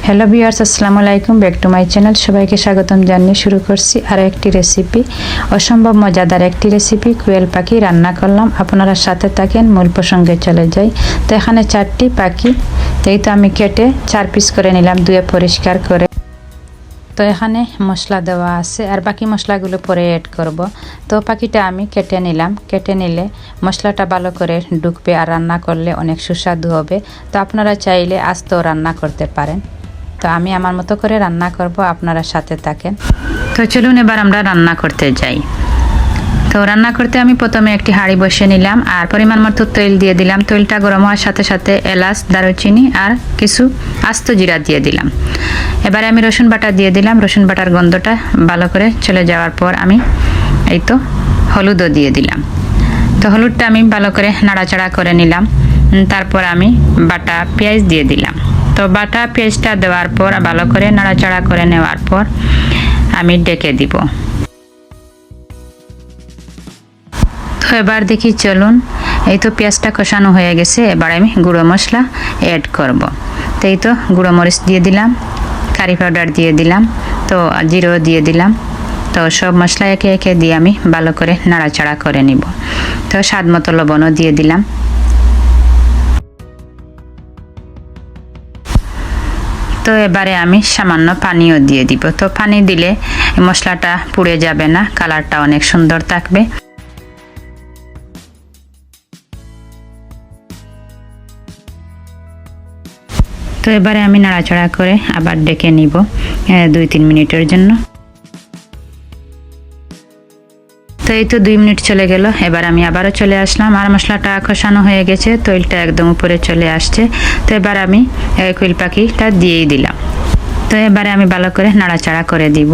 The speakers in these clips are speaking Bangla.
হ্যালো ভিউয়ার্স, আসসালামু আলাইকুম, ব্যাক টু মাই চ্যানেল। সবাইকে স্বাগতম জানিয়ে শুরু করছি আরও একটি রেসিপি। অসম্ভব মজাদার একটি রেসিপি, কোয়েল পাখি রান্না করলাম। আপনারা সাথে থাকেন, মূল প্রসঙ্গে চলে যাই। তো এখানে 4টি পাখি, এই তো আমি কেটে 4 পিস করে নিলাম, ধুয়ে পরিষ্কার করে। তো এখানে মশলা দেওয়া আছে, আর বাকি মশলাগুলো পরে অ্যাড করব। তো পাখিটা আমি কেটে নিলাম। কেটে নিলে মশলাটা ভালো করে ঢুকবে, আর রান্না করলে অনেক সুস্বাদু হবে। তো আপনারা চাইলে আস্তেও রান্না করতে পারেন। তো আমি আমার মতো করে রান্না করব, আপনারা সাথে থাকেন। তো চলুন এবার আমরা রান্না করতে যাই। তো রান্না করতে আমি প্রথমে একটি হাঁড়ি বসিয়ে নিলাম, আর পরিমাণ মতো তেল দিয়ে দিলাম। তেলটা গরম হওয়ার সাথে সাথে এলাচ, দারুচিনি আর কিছু আস্ত জিরা দিয়ে দিলাম। এবারে আমি রসুন বাটা দিয়ে দিলাম। রসুন বাটার গন্ধটা ভালো করে চলে যাওয়ার পর আমি এই তো হলুদও দিয়ে দিলাম। তো হলুদটা আমি ভালো করে নাড়াচাড়া করে নিলাম। তারপর আমি বাটা পেঁয়াজ দিয়ে দিলাম। তো বাটা পেঁয়াজটা দেওয়ার পর ভালো করে নাড়াচাড়া করে নেওয়ার পর আমি ডেকে দিব। তো এবার দেখি, চলুন, এই তো পেঁয়াজটা কষানো হয়ে গেছে। এবার আমি গুঁড়ো মশলা অ্যাড করব। তো এই তো গুঁড়ো মরিচ দিয়ে দিলাম, কারি পাউডার দিয়ে দিলাম, তো জিরাও দিয়ে দিলাম। তো সব মশলা একে একে দিয়ে আমি ভালো করে নাড়াচাড়া করে নিব। তো স্বাদ মতো লবণও দিয়ে দিলাম। তো এবারে আমি সামান্য পানিও দিয়ে দিব। তো পানি দিলে মশলাটা পুড়ে যাবে না, কালারটা অনেক সুন্দর থাকবে। তো এবারে আমি নাড়াচাড়া করে আবার ডেকে নিব 2-3 মিনিটের জন্য। তো এই তো 2 মিনিট চলে গেল। এবার আমি আবারও চলে আসলাম, আর মশলাটা কষানো হয়ে গেছে, তৈলটা একদম উপরে চলে আসছে। তো এবার আমি কোয়েল পাখিটা দিয়েই দিলাম। তো এবারে আমি ভালো করে নাড়াচাড়া করে দিব,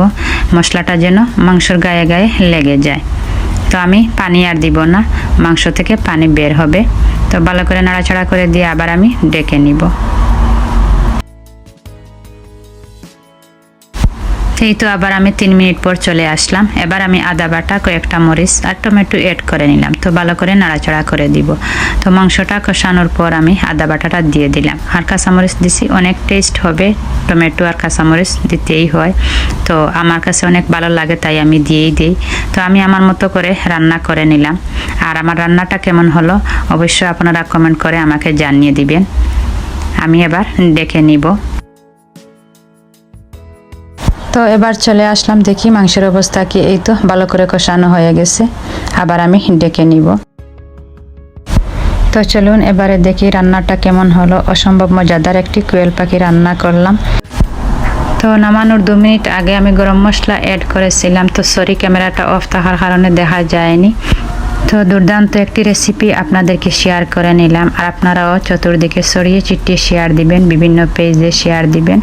মশলাটা যেন মাংসর গায়ে গায়ে লেগে যায়। তো আমি পানি আর দিব না, মাংস থেকে পানি বের হবে। তো ভালো করে নাড়াচাড়া করে দিয়ে আবার আমি ডেকে নিব। এই তো আবার আমি 3 মিনিট পর চলে আসলাম। এবার আমি আদা বাটা, কয়েকটা মরিচ আর টমেটো অ্যাড করে নিলাম। তো ভালো করে নাড়াচাড়া করে দিব। তো মাংসটা কষানোর পর আমি আদা বাটাটা দিয়ে দিলাম, আর কাঁচামরিচ দিছি, অনেক টেস্ট হবে। টমেটো আর কাঁচামরিচ দিতেই হয়, তো আমার কাছে অনেক ভালো লাগে, তাই আমি দিয়েই দিই। তো আমি আমার মতো করে রান্না করে নিলাম। আর আমার রান্নাটা কেমন হলো অবশ্যই আপনারা কমেন্ট করে আমাকে জানিয়ে দিবেন। আমি এবার ডেকে নিব। তো এবার চলে আসলাম, দেখি মাংসের অবস্থা কি। এই তো ভালো করে কষানো হয়ে গেছে, আবার আমি ডেকে নিব। তো চলুন এবারে দেখি রান্নাটা কেমন হলো। অসম্ভব মজাদার একটি কোয়েল পাখি রান্না করলাম। তো নামানোর 2 মিনিট আগে আমি গরম মশলা অ্যাড করেছিলাম। তো সরি, ক্যামেরাটা অফ থাকার কারণে দেখা যায়নি। তো দুর্দান্ত একটি রেসিপি আপনাদেরকে শেয়ার করে নিলাম, আর আপনারাও চতুর্দিকে ছড়িয়ে ছিটিয়ে শেয়ার দিবেন, বিভিন্ন পেজে শেয়ার দিবেন।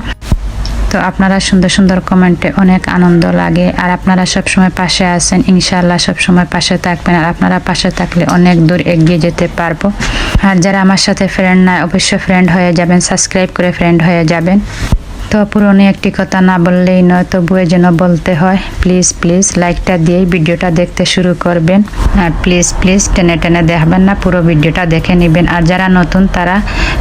তো আপনারা সুন্দর সুন্দর কমেন্টে অনেক আনন্দ লাগে, আর আপনারা সবসময় পাশে আছেন। ইনশাআল্লাহ সবসময় পাশে থাকবেন, আর আপনারা পাশে থাকলে অনেক দূর এগিয়ে যেতে পারবো। আর যারা আমার সাথে ফ্রেন্ড নয়, অবশ্যই ফ্রেন্ড হয়ে যাবেন, সাবস্ক্রাইব করে ফ্রেন্ড হয়ে যাবেন। তো পুরনো একটি কথা না বললেই নয়, তবুও যেন বলতে হয়। প্লিজ প্লিজ লাইকটা দিয়েই ভিডিওটা দেখতে শুরু করবেন, আর প্লিজ প্লিজ টেনে টেনে দেখবেন না, পুরো ভিডিওটা দেখে নেবেন। আর যারা নতুন তারা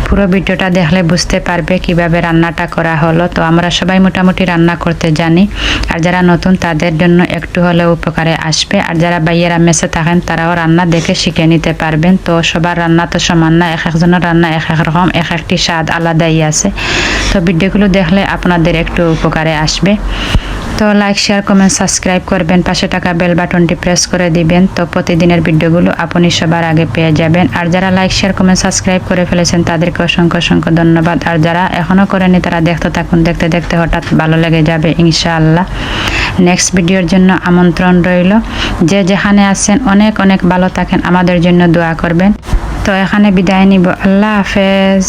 পুরো ভিডিওটা দেখলে বুঝতে পারবে কিভাবে রান্নাটা করা হলো। তো আমরা সবাই মোটামুটি রান্না করতে জানি, আর যারা নতুন তাদের জন্য একটু হলেও উপকারে আসবে। আর যারা বাইয়েরা মেসে থাকেন তারাও রান্না দেখে শিখে নিতে পারবেন। তো সবার রান্না তো সমান না, এক একজনের রান্না এক এক রকম, এক একটি স্বাদ আলাদাই আছে। তো ভিডিওগুলো দেখলে আপনাদের একটু উপকারে আসবে। তো লাইক, শেয়ার, কমেন্ট, সাবস্ক্রাইব করবেন, পাশে থাকা বেল বাটনটি প্রেস করে দিবেন। তো প্রতিদিনের ভিডিওগুলো আপনি সবার আগে পেয়ে যাবেন। আর যারা লাইক, শেয়ার, কমেন্ট, সাবস্ক্রাইব করে ফেলেছেন তাদেরকে অসংখ্য অসংখ্য ধন্যবাদ। আর যারা এখনও করেনি তারা দেখতে থাকুন, দেখতে দেখতে হঠাৎ ভালো লেগে যাবে ইনশাআল্লাহ। নেক্সট ভিডিওর জন্য আমন্ত্রণ রইল। যে যেখানে আছেন অনেক অনেক ভালো থাকেন, আমাদের জন্য দোয়া করবেন। তো এখানে বিদায় নিব। আল্লাহ হাফেজ।